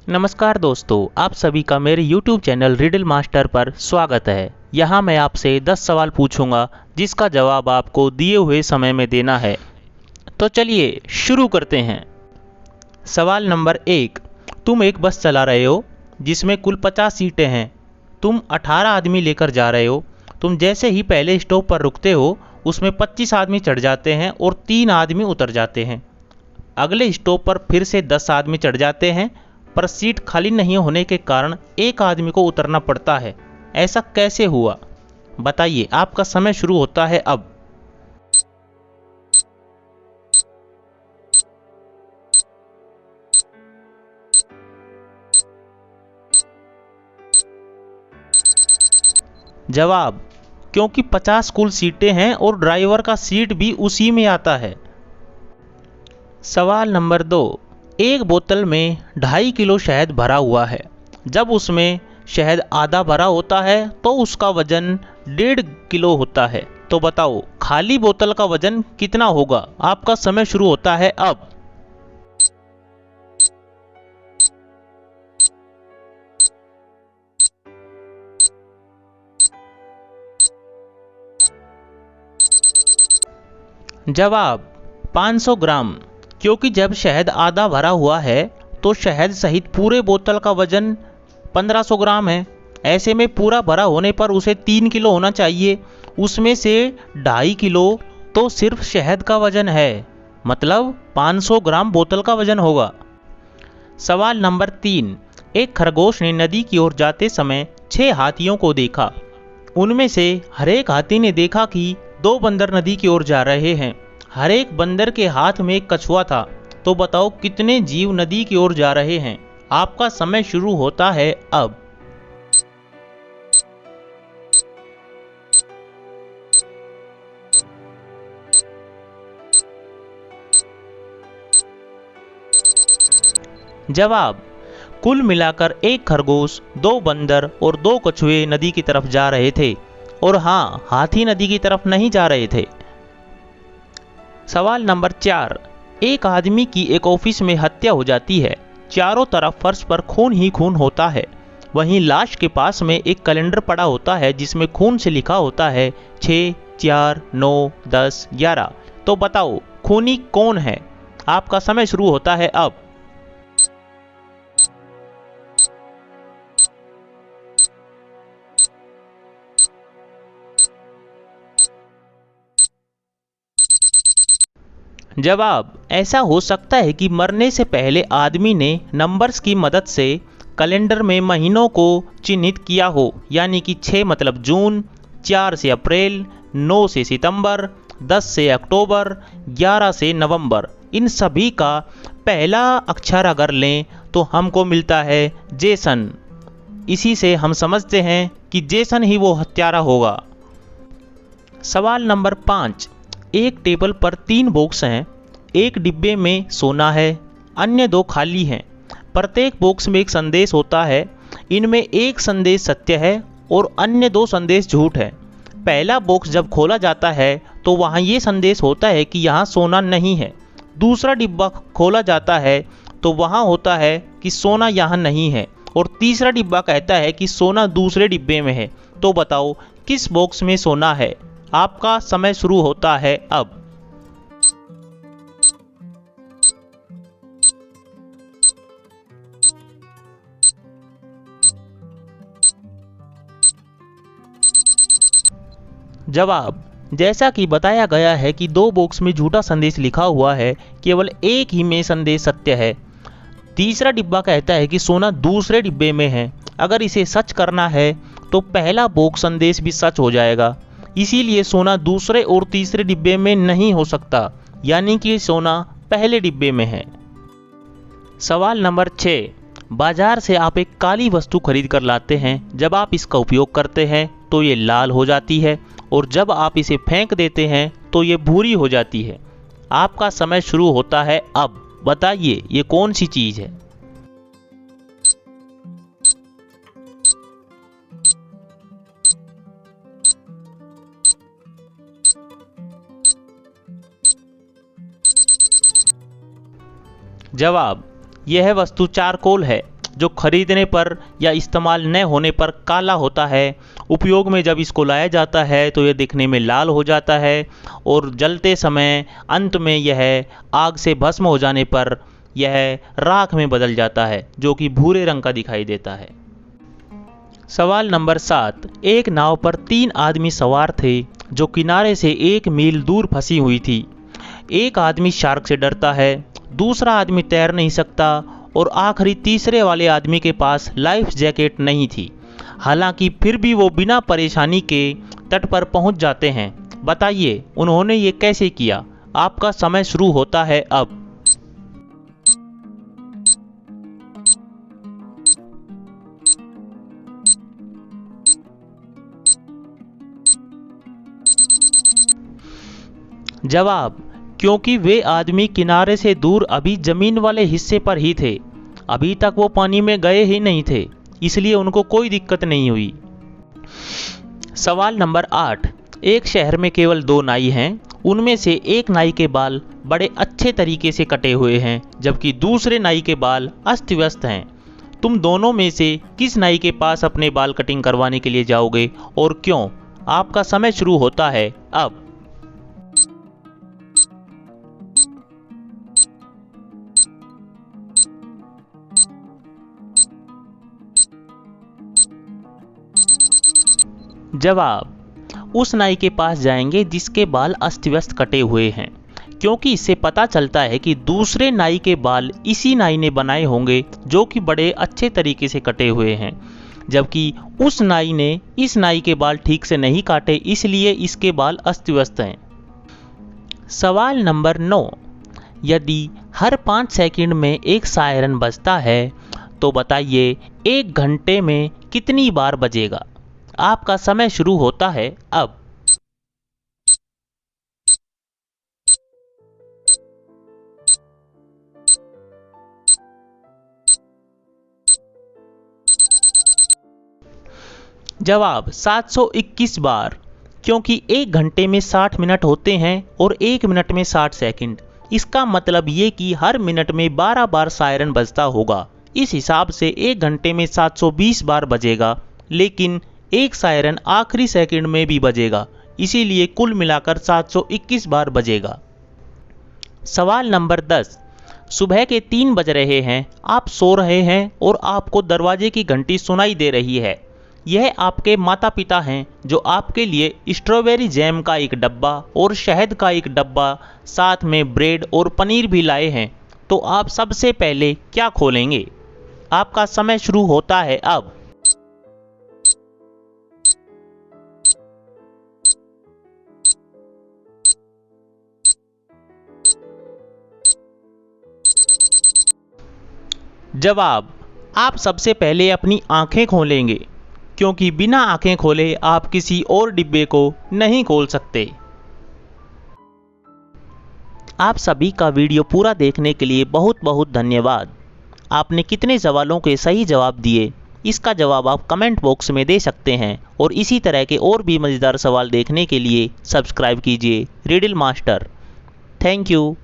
नमस्कार दोस्तों, आप सभी का मेरे YouTube चैनल रिडल मास्टर पर स्वागत है। यहाँ मैं आपसे 10 सवाल पूछूंगा जिसका जवाब आपको दिए हुए समय में देना है। तो चलिए शुरू करते हैं। सवाल नंबर 1। तुम एक बस चला रहे हो जिसमें कुल 50 सीटें हैं। तुम 18 आदमी लेकर जा रहे हो। तुम जैसे ही पहले स्टॉप पर रुकते हो उसमें 25 आदमी चढ़ जाते हैं और 3 आदमी उतर जाते हैं। अगले स्टॉप पर फिर से 10 आदमी चढ़ जाते हैं, पर सीट खाली नहीं होने के कारण एक आदमी को उतरना पड़ता है। ऐसा कैसे हुआ? बताइए। आपका समय शुरू होता है अब। जवाब, क्योंकि 50 कुल सीटें हैं और ड्राइवर का सीट भी उसी में आता है। सवाल नंबर 2। एक बोतल में 2.5 किलो शहद भरा हुआ है। जब उसमें शहद आधा भरा होता है तो उसका वजन 1.5 किलो होता है। तो बताओ खाली बोतल का वजन कितना होगा? आपका समय शुरू होता है अब। जवाब, 500 ग्राम। क्योंकि जब शहद आधा भरा हुआ है तो शहद सहित पूरे बोतल का वजन 1500 ग्राम है। ऐसे में पूरा भरा होने पर उसे 3 किलो होना चाहिए। उसमें से 2.5 किलो तो सिर्फ शहद का वजन है, मतलब 500 ग्राम बोतल का वजन होगा। सवाल नंबर 3। एक खरगोश ने नदी की ओर जाते समय 6 हाथियों को देखा। उनमें से हर एक हाथी ने देखा कि 2 बंदर नदी की ओर जा रहे हैं। हर एक बंदर के हाथ में एक कछुआ था। तो बताओ कितने जीव नदी की ओर जा रहे हैं? आपका समय शुरू होता है अब। जवाब, कुल मिलाकर एक खरगोश, 2 बंदर और 2 कछुए नदी की तरफ जा रहे थे। और हाँ, हाथी नदी की तरफ नहीं जा रहे थे। सवाल नंबर 4। एक आदमी की एक ऑफिस में हत्या हो जाती है। चारों तरफ फर्श पर खून ही खून होता है। वहीं लाश के पास में एक कैलेंडर पड़ा होता है जिसमें खून से लिखा होता है 6, 4, 9, 10, 11। तो बताओ खूनी कौन है? आपका समय शुरू होता है अब। जवाब, ऐसा हो सकता है कि मरने से पहले आदमी ने नंबर्स की मदद से कैलेंडर में महीनों को चिन्हित किया हो। यानी कि 6 मतलब जून, 4 से अप्रैल, 9 से सितंबर, 10 से अक्टूबर, 11 से नवंबर। इन सभी का पहला अक्षर अगर लें तो हमको मिलता है जेसन। इसी से हम समझते हैं कि जेसन ही वो हत्यारा होगा। सवाल नंबर 5। एक टेबल पर 3 बॉक्स हैं। एक डिब्बे में सोना है, अन्य 2 खाली हैं। प्रत्येक बॉक्स में एक संदेश होता है। इनमें एक संदेश सत्य है और अन्य 2 संदेश झूठ है। पहला बॉक्स जब खोला जाता है तो वहाँ ये संदेश होता है कि यहाँ सोना नहीं है। दूसरा डिब्बा खोला जाता है तो वहाँ होता है कि सोना यहाँ नहीं है। और तीसरा डिब्बा कहता है कि सोना दूसरे डिब्बे में है। तो बताओ किस बॉक्स में सोना है? आपका समय शुरू होता है अब। जवाब, जैसा कि बताया गया है कि 2 बॉक्स में झूठा संदेश लिखा हुआ है, केवल एक ही में संदेश सत्य है। तीसरा डिब्बा कहता है कि सोना दूसरे डिब्बे में है। अगर इसे सच करना है तो पहला बॉक्स संदेश भी सच हो जाएगा। इसीलिए सोना दूसरे और तीसरे डिब्बे में नहीं हो सकता, यानी कि सोना पहले डिब्बे में है। सवाल नंबर 6। बाजार से आप एक काली वस्तु खरीद कर लाते हैं। जब आप इसका उपयोग करते हैं तो ये लाल हो जाती है और जब आप इसे फेंक देते हैं तो ये भूरी हो जाती है। आपका समय शुरू होता है अब। बताइए ये कौन सी चीज़ है? जवाब, यह वस्तु चारकोल है। जो खरीदने पर या इस्तेमाल न होने पर काला होता है। उपयोग में जब इसको लाया जाता है तो यह दिखने में लाल हो जाता है और जलते समय अंत में यह आग से भस्म हो जाने पर यह राख में बदल जाता है, जो कि भूरे रंग का दिखाई देता है। सवाल नंबर 7। एक नाव पर 3 आदमी सवार थे जो किनारे से 1 मील दूर फंसी हुई थी। एक आदमी शार्क से डरता है, दूसरा आदमी तैर नहीं सकता और आखिरी तीसरे वाले आदमी के पास लाइफ जैकेट नहीं थी। हालांकि फिर भी वो बिना परेशानी के तट पर पहुंच जाते हैं। बताइए उन्होंने ये कैसे किया। आपका समय शुरू होता है अब। जवाब, क्योंकि वे आदमी किनारे से दूर अभी जमीन वाले हिस्से पर ही थे, अभी तक वो पानी में गए ही नहीं थे, इसलिए उनको कोई दिक्कत नहीं हुई। सवाल नंबर 8। एक शहर में केवल 2 नाई हैं। उनमें से एक नाई के बाल बड़े अच्छे तरीके से कटे हुए हैं, जबकि दूसरे नाई के बाल अस्त व्यस्त हैं। तुम दोनों में से किस नाई के पास अपने बाल कटिंग करवाने के लिए जाओगे और क्यों? आपका समय शुरू होता है अब। जवाब, उस नाई के पास जाएंगे जिसके बाल अस्त व्यस्त कटे हुए हैं, क्योंकि इससे पता चलता है कि दूसरे नाई के बाल इसी नाई ने बनाए होंगे जो कि बड़े अच्छे तरीके से कटे हुए हैं, जबकि उस नाई ने इस नाई के बाल ठीक से नहीं काटे, इसलिए इसके बाल अस्त व्यस्त हैं। सवाल नंबर 9। यदि हर 5 सेकंड में एक सायरन बजता है तो बताइए 1 घंटे में कितनी बार बजेगा। आपका समय शुरू होता है अब। जवाब, 721 बार, क्योंकि 1 घंटे में 60 मिनट होते हैं और 1 मिनट में 60 सेकंड। इसका मतलब ये कि हर मिनट में 12 बार सायरन बजता होगा। इस हिसाब से 1 घंटे में 720 बार बजेगा, लेकिन एक सायरन आखिरी सेकंड में भी बजेगा, इसीलिए कुल मिलाकर 721 बार बजेगा। सवाल नंबर 10। सुबह के 3 बज रहे हैं, आप सो रहे हैं और आपको दरवाजे की घंटी सुनाई दे रही है। यह आपके माता पिता हैं जो आपके लिए स्ट्रॉबेरी जैम का एक डब्बा और शहद का एक डब्बा, साथ में ब्रेड और पनीर भी लाए हैं। तो आप सबसे पहले क्या खोलेंगे? आपका समय शुरू होता है अब। जवाब, आप सबसे पहले अपनी आंखें खोलेंगे, क्योंकि बिना आंखें खोले आप किसी और डिब्बे को नहीं खोल सकते। आप सभी का वीडियो पूरा देखने के लिए बहुत बहुत धन्यवाद। आपने कितने सवालों के सही जवाब दिए, इसका जवाब आप कमेंट बॉक्स में दे सकते हैं और इसी तरह के और भी मज़ेदार सवाल देखने के लिए सब्सक्राइब कीजिए रिडल मास्टर। Thank you.